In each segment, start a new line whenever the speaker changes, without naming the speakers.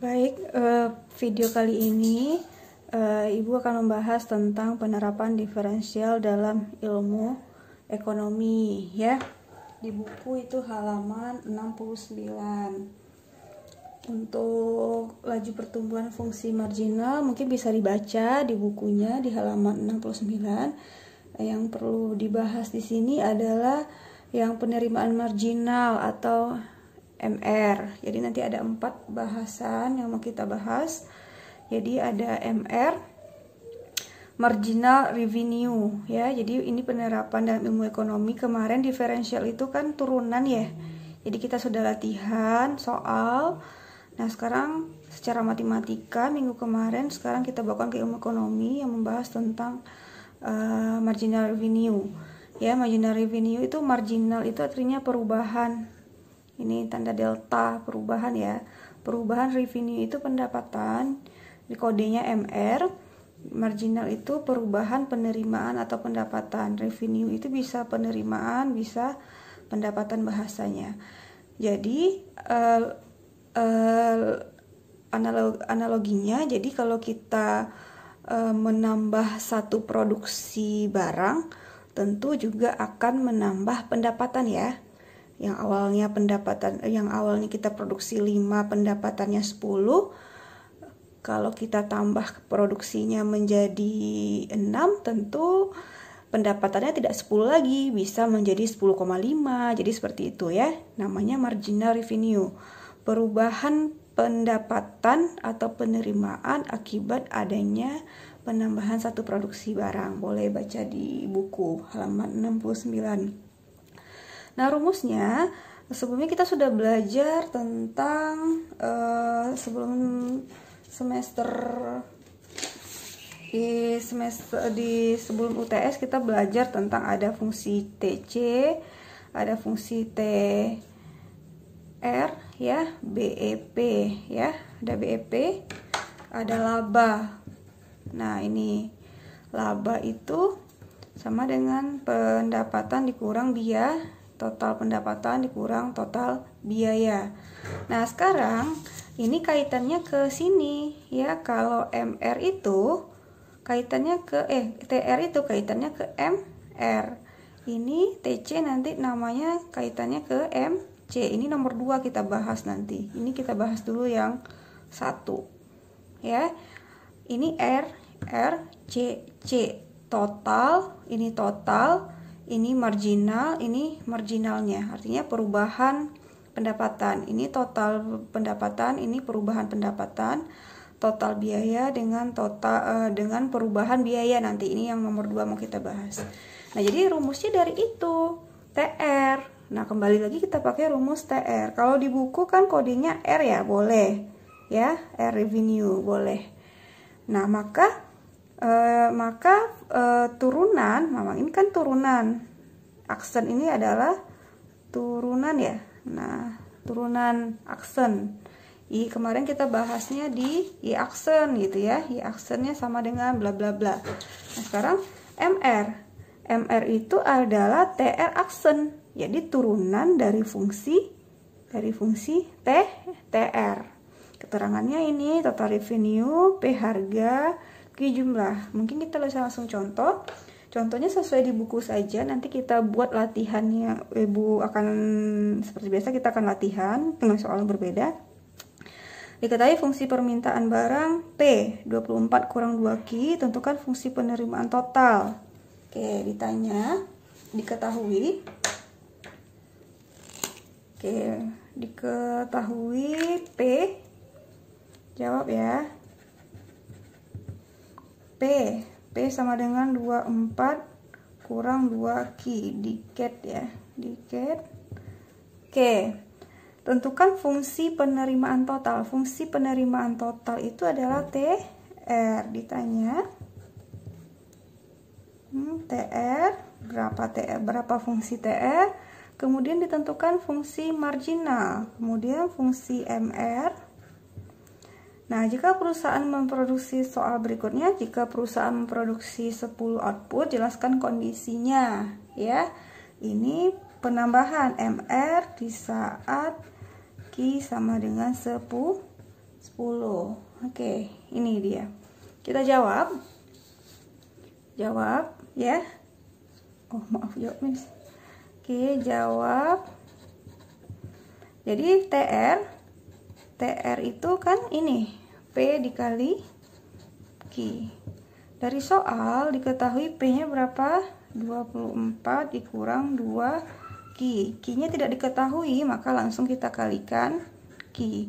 Baik, video kali ini Ibu akan membahas tentang penerapan diferensial dalam ilmu ekonomi ya. Di buku itu halaman 69. Untuk laju pertumbuhan fungsi marginal mungkin bisa dibaca di bukunya di halaman 69. Yang perlu dibahas di sini adalah yang penerimaan marginal atau MR. Jadi nanti ada 4 bahasan yang mau kita bahas. Jadi ada MR, marginal revenue ya. Jadi ini penerapan dalam ilmu ekonomi. Kemarin diferensial itu kan turunan ya. Jadi kita sudah latihan soal. Nah, sekarang secara matematika minggu kemarin, sekarang kita bawakan ke ilmu ekonomi yang membahas tentang marginal revenue. Ya, marginal revenue itu marginal itu artinya perubahan. Ini tanda delta perubahan ya. Perubahan revenue itu pendapatan, di kodenya MR. Marginal itu perubahan penerimaan atau pendapatan. Revenue itu bisa penerimaan, bisa pendapatan bahasanya. Jadi analoginya, jadi kalau kita menambah satu produksi barang, tentu juga akan menambah pendapatan ya. Yang awalnya kita produksi 5, pendapatannya 10. Kalau kita tambah produksinya menjadi 6, tentu pendapatannya tidak 10 lagi, bisa menjadi 10,5. Jadi seperti itu ya. Namanya marginal revenue. Perubahan pendapatan atau penerimaan akibat adanya penambahan satu produksi barang. Boleh baca di buku halaman 69. Nah, rumusnya sebelumnya kita sudah belajar tentang sebelum sebelum UTS kita belajar tentang ada fungsi TC, ada fungsi TR ya, BEP ya, ada BEP, ada laba. Nah, ini laba itu sama dengan pendapatan dikurang biaya. Total pendapatan dikurang total biaya. Nah, sekarang ini kaitannya ke sini ya. Kalau MR itu kaitannya ke TR itu kaitannya ke MR. Ini TC nanti namanya kaitannya ke MC. Ini nomor 2 kita bahas nanti. Ini kita bahas dulu yang 1. Ya. Ini R, C, total, ini total. Ini marginal, ini marginalnya, artinya perubahan pendapatan. Ini total pendapatan, ini perubahan pendapatan. Total biaya dengan dengan perubahan biaya nanti. Ini yang nomor 2 mau kita bahas. Nah, jadi rumusnya dari itu, TR. Nah, kembali lagi kita pakai rumus TR. Kalau di buku kan kodenya R ya, boleh. Ya, R revenue boleh. Nah, maka turunan, memang ini kan turunan. Aksen ini adalah turunan ya. Nah, turunan aksen. Kemarin kita bahasnya di I aksen gitu ya. I aksennya sama dengan bla bla bla. Nah, sekarang MR. MR itu adalah TR aksen. Jadi turunan dari fungsi TR. Keterangannya ini total revenue, P harga, Q jumlah. Mungkin kita bisa langsung contoh. Contohnya sesuai di buku saja. Nanti kita buat latihannya. Ibu akan seperti biasa kita akan latihan dengan soal yang berbeda. Diketahui fungsi permintaan barang P 24 kurang 2Q. Tentukan fungsi penerimaan total. Oke, ditanya. Diketahui. Oke, diketahui P. Jawab ya. P sama dengan 24 kurang 2Q, diket ya, diket. Oke, tentukan fungsi penerimaan total. Fungsi penerimaan total itu adalah TR. Ditanya TR, berapa fungsi TR, kemudian ditentukan fungsi marginal, kemudian fungsi MR. Nah, jika perusahaan memproduksi soal berikutnya, jika perusahaan memproduksi 10 output, jelaskan kondisinya ya. Ini penambahan MR di saat Q sama dengan 10 10. Oke, ini dia. Kita jawab ya. Oh maaf, jawab Miss. Oke, jawab. Jadi TR itu kan ini P dikali Q. Dari soal diketahui P-nya berapa? 24 dikurang 2 Q. Q-nya tidak diketahui, maka langsung kita kalikan Q.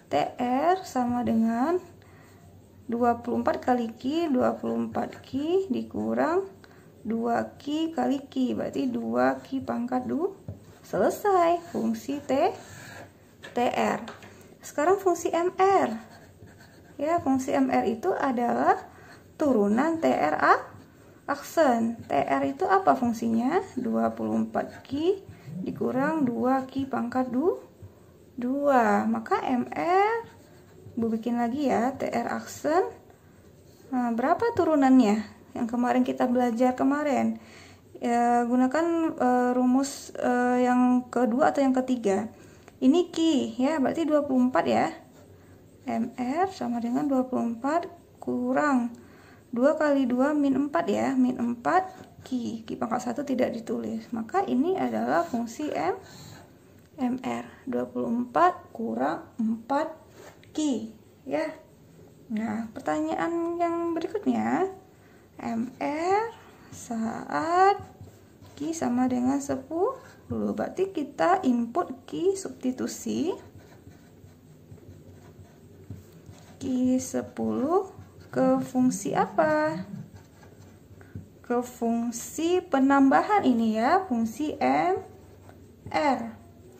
TR sama dengan 24 kali Q, 24 Q dikurang 2 Q kali Q, berarti 2 Q pangkat 2. Selesai fungsi TR. Sekarang fungsi MR. Ya, fungsi MR itu adalah turunan TR aksen. TR itu apa fungsinya? 24 Q dikurang 2 Q pangkat 2. Maka MR, Bu bikin lagi ya, TR aksen. Nah, berapa turunannya? Yang kemarin kita belajar kemarin. Ya, gunakan rumus yang kedua atau yang ketiga. Ini Q ya, berarti 24 ya. MR sama dengan 24 kurang 2 kali 2 min 4 ya, min 4 Q pangkat 1 tidak ditulis, maka ini adalah fungsi MR. 24 kurang 4 Q ya. Nah, pertanyaan yang berikutnya, MR saat Q sama dengan 10, berarti kita input Q substitusi Q10 ke fungsi apa? Ke fungsi penambahan ini ya, fungsi MR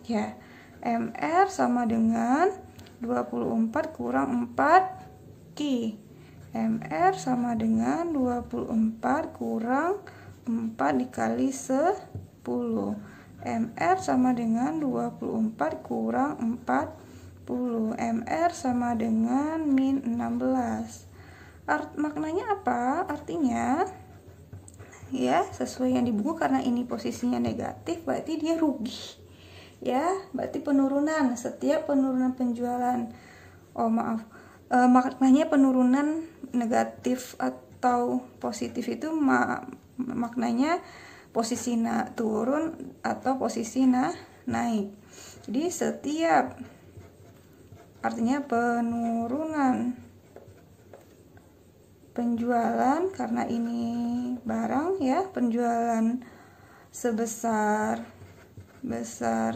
ya. MR sama dengan 24 kurang 4 Q. MR sama dengan 24 kurang 4 dikali 10. MR sama dengan 24 kurang 40. MR sama dengan min 16. Maknanya apa? Artinya ya, sesuai yang di buku, karena ini posisinya negatif berarti dia rugi ya, berarti penurunan. Setiap penurunan penjualan, maknanya penurunan negatif atau positif itu maknanya posisi turun atau posisi naik. Jadi setiap, artinya penurunan penjualan, karena ini barang ya, penjualan sebesar 1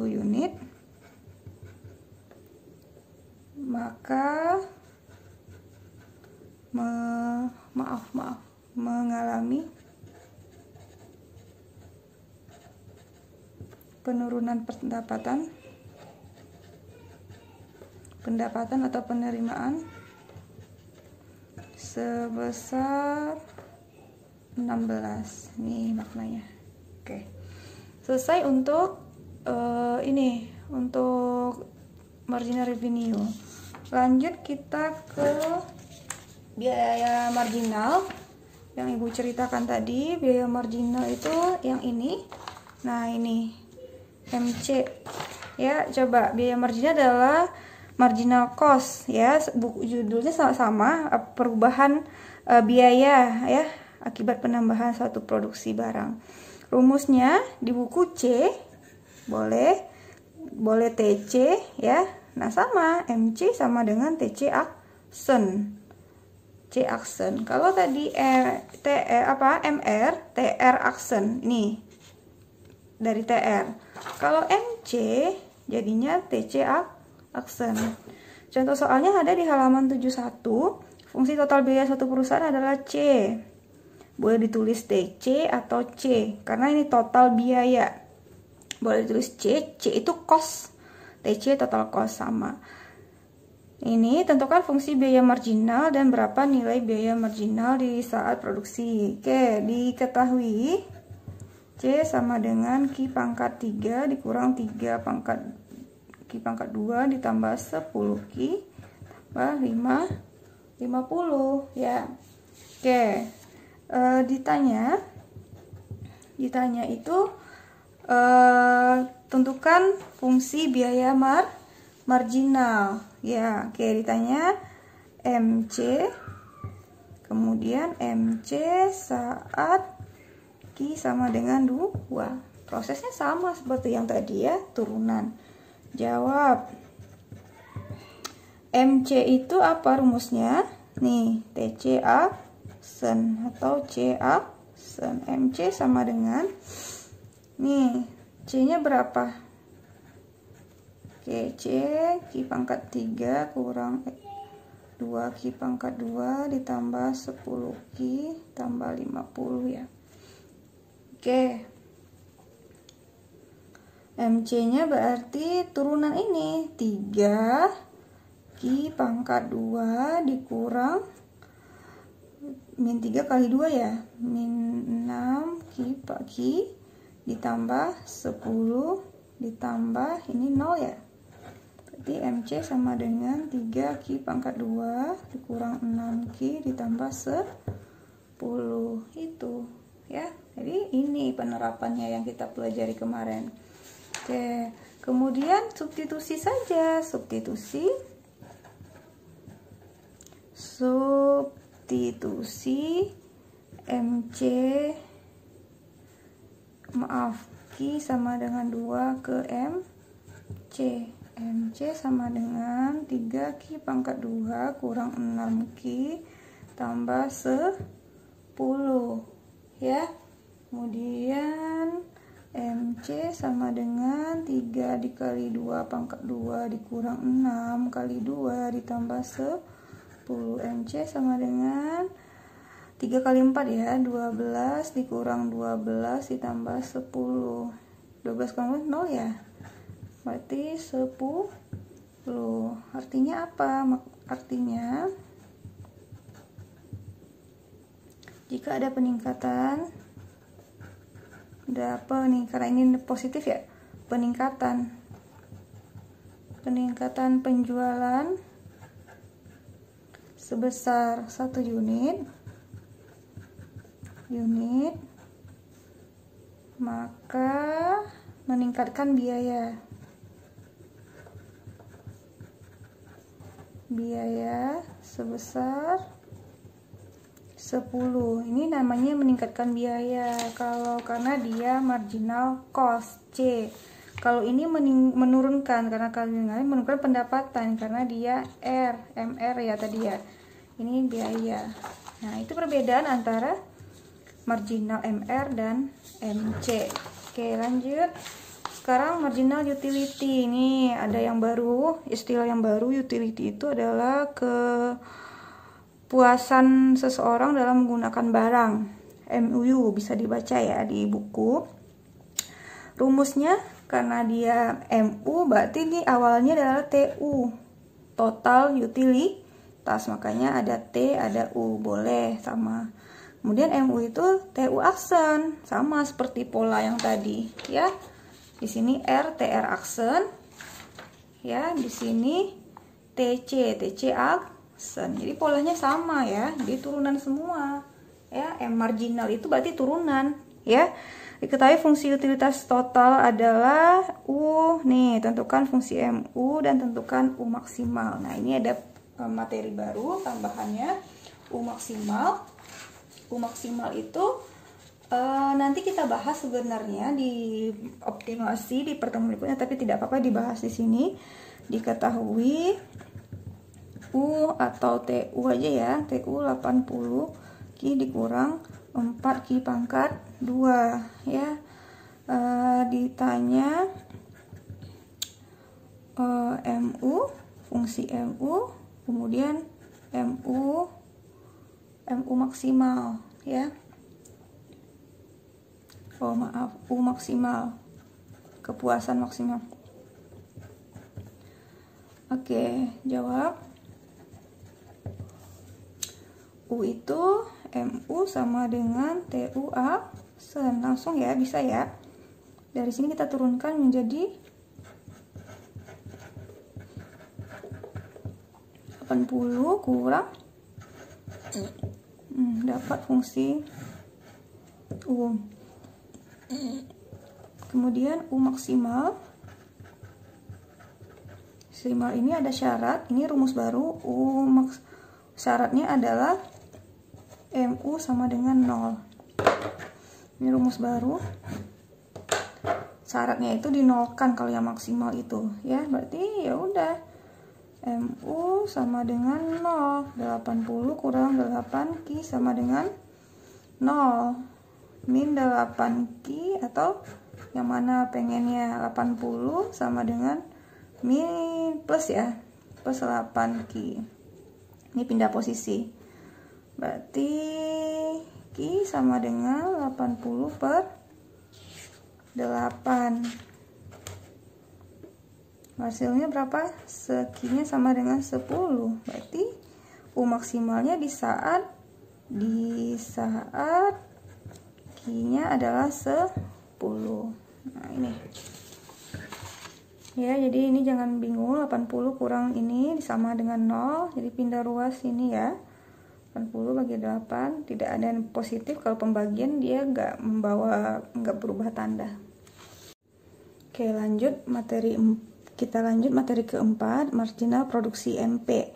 unit, maka mengalami penurunan pendapatan atau penerimaan sebesar 16. Nih maknanya. Oke. Selesai untuk ini, untuk marginal revenue. Lanjut kita ke biaya marginal yang Ibu ceritakan tadi. Biaya marginal itu yang ini. Nah, ini MC ya. Coba, biaya marginal adalah marginal cost ya, buku judulnya sama-sama, perubahan biaya ya akibat penambahan suatu produksi barang. Rumusnya di buku C boleh TC ya. Nah, sama MC sama dengan TC aksen. C aksen. Kalau tadi MR, TR aksen. Nih dari TR. Kalau MC jadinya TC aksen. Contoh soalnya ada di halaman 71. Fungsi total biaya suatu perusahaan adalah C. Boleh ditulis TC atau C karena ini total biaya. Boleh ditulis C itu cost. TC total cost sama. Ini tentukan fungsi biaya marginal dan berapa nilai biaya marginal di saat produksi. Oke, diketahui C sama dengan Q pangkat 3 dikurang 3 pangkat Q pangkat 2 ditambah 10 Q tambah 50 ya. Oke, ditanya itu tentukan fungsi biaya marginal ya. Oke, ditanya MC, kemudian MC saat Q sama dengan 2. Prosesnya sama seperti yang tadi ya, turunan. Jawab. MC itu apa rumusnya? Nih, TC aksen atau C aksen. MC sama dengan, nih, C-nya berapa? Oke, C Q pangkat 3 kurang 2 Q pangkat 2 ditambah 10 Q tambah 50 ya. Oke, MC-nya berarti turunan ini 3 Q pangkat 2 dikurang min 3 kali 2 ya, min 6 Q ditambah 10 ditambah ini 0 ya. Berarti MC sama dengan 3 Q pangkat 2 dikurang 6 Q ditambah 10 itu ya. Jadi ini penerapannya yang kita pelajari kemarin. Oke, kemudian substitusi saja. Substitusi MC Q sama dengan 2 ke MC. MC sama dengan 3 Q pangkat 2 kurang 6 Q tambah 10 ya. Kemudian MC sama dengan 3 dikali 2 pangkat 2 dikurang 6 kali 2 ditambah 10. MC sama dengan 3 kali 4 ya, 12 dikurang 12 ditambah 10. 12 kali 0 ya, berarti 10. Artinya apa? Artinya jika ada peningkatan, ada apa nih, karena ini positif ya, peningkatan penjualan sebesar 1 unit, maka meningkatkan biaya sebesar 10. Ini namanya meningkatkan biaya karena dia marginal cost C. Kalau ini menurunkan, karena kalian menurunkan pendapatan karena dia MR ya tadi ya. Ini biaya. Nah, itu perbedaan antara marginal MR dan MC. Oke, lanjut. Sekarang marginal utility. Ini ada yang baru, istilah yang baru. Utility itu adalah kepuasan seseorang dalam menggunakan barang. MUU bisa dibaca ya di buku. Rumusnya karena dia MU berarti ini awalnya adalah TU, total utilitas, makanya ada T ada U, boleh sama. Kemudian MU itu TU aksen, sama seperti pola yang tadi ya. Di sini R TR aksen ya, di sini TC aksen. Jadi polanya sama ya, jadi turunan semua ya. M marginal itu berarti turunan ya. Diketahui fungsi utilitas total adalah U. Nih, tentukan fungsi MU dan tentukan U maksimal. Nah, ini ada materi baru tambahannya, U maksimal. U maksimal itu nanti kita bahas sebenarnya di optimasi di pertemuan berikutnya, tapi tidak apa-apa dibahas di sini. Diketahui U atau TU aja ya, TU 80 Q dikurang 4 Q pangkat 2 ya. Ditanya MU, fungsi MU, kemudian MU maksimal ya. Oh maaf, U maksimal, kepuasan maksimal. Oke, jawab. U itu MU sama dengan TU aksen. Langsung ya, bisa ya. Dari sini kita turunkan menjadi 80 kurang dapat fungsi U. Kemudian U maksimal maksimal ini ada syarat, ini rumus baru. Syaratnya adalah MU sama dengan 0. Ini rumus baru. Syaratnya itu dinolkan kalau yang maksimal itu, ya. Berarti ya udah MU sama dengan 0. 80 kurang 8 Q sama dengan 0. Min 8 Q atau yang mana pengennya 80 sama dengan min plus ya, plus 8 Q. Ini pindah posisi. Berarti Q sama dengan 80 per 8. Hasilnya berapa? Q-nya sama dengan 10. Berarti U maksimalnya di saat Q-nya adalah 10. Nah, ini. Ya, jadi ini jangan bingung, 80 kurang ini sama dengan 0, jadi pindah ruas ini ya. 80 bagi 8, tidak ada yang positif, kalau pembagian dia nggak berubah tanda. Oke, kita lanjut materi keempat, marginal produksi MP.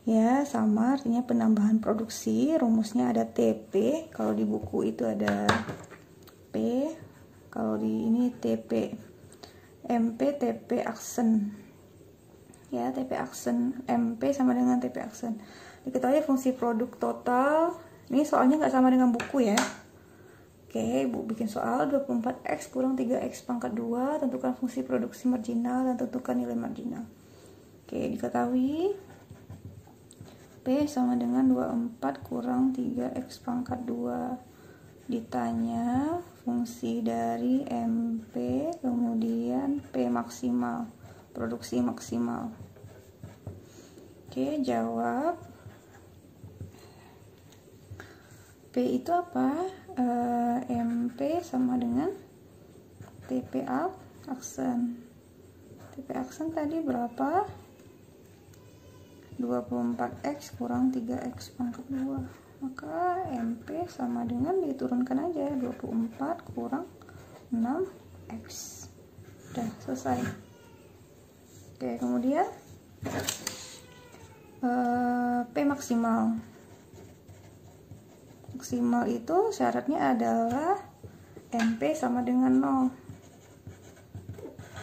Ya, sama artinya penambahan produksi, rumusnya ada TP, kalau di buku itu ada P, kalau di ini TP. MP TP aksen, ya, TP aksen, MP sama dengan TP aksen. Diketahui fungsi produk total, ini soalnya nggak sama dengan buku ya. Oke, Ibu bikin soal 24X kurang 3X pangkat 2, tentukan fungsi produksi marginal dan tentukan nilai marginal. Oke, diketahui P sama dengan 24 kurang 3X pangkat 2. Ditanya fungsi dari MP kemudian P maksimal, produksi maksimal. Oke, jawab. P itu apa? MP sama dengan TP aksen. TP aksen tadi berapa? 24X kurang 3X pangkat 2. Maka MP sama dengan diturunkan aja 24 kurang 6X. Udah selesai. Oke, kemudian P maksimal. Maksimal itu syaratnya adalah MP sama dengan 0.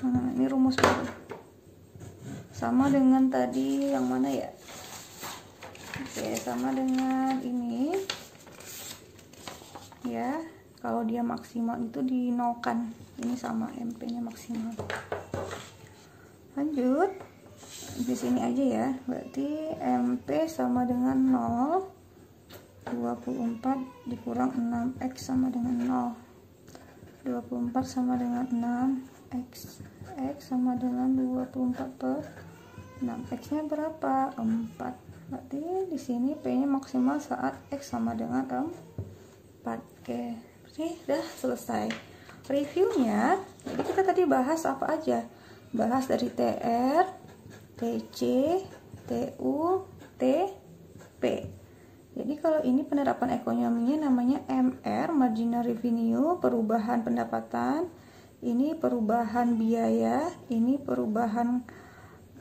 Nah, ini rumus baru. Sama dengan tadi yang mana ya? Oke, sama dengan ini ya, kalau dia maksimal itu dinolkan, ini sama MP nya maksimal. Lanjut di sini aja ya, berarti MP sama dengan 0, 24 dikurang 6X sama dengan 0, 24 sama dengan 6X, X sama dengan 24 per 6X nya berapa? 4. Berarti di sini P-nya maksimal saat X sama dengan 4. Oke, berarti udah selesai. Reviewnya, jadi kita tadi bahas apa aja? Bahas dari TR, TC, TU, TP. Jadi kalau ini penerapan ekonominya namanya MR, marginal revenue, perubahan pendapatan. Ini perubahan biaya, ini perubahan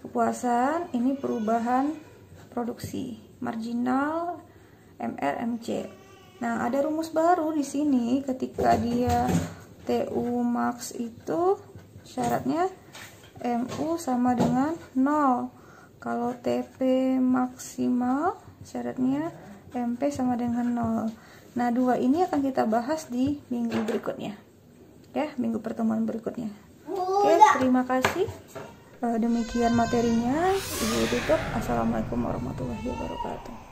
kepuasan, ini perubahan produksi, marginal, MR, MC. Nah, ada rumus baru di sini ketika dia TU max itu syaratnya MU sama dengan 0. Kalau TP maksimal syaratnya MP sama dengan 0. Nah, dua ini akan kita bahas di minggu berikutnya. Ya, minggu pertemuan berikutnya. Oke, terima kasih. Demikian materinya, Ibu tutup. Assalamualaikum warahmatullahi wabarakatuh.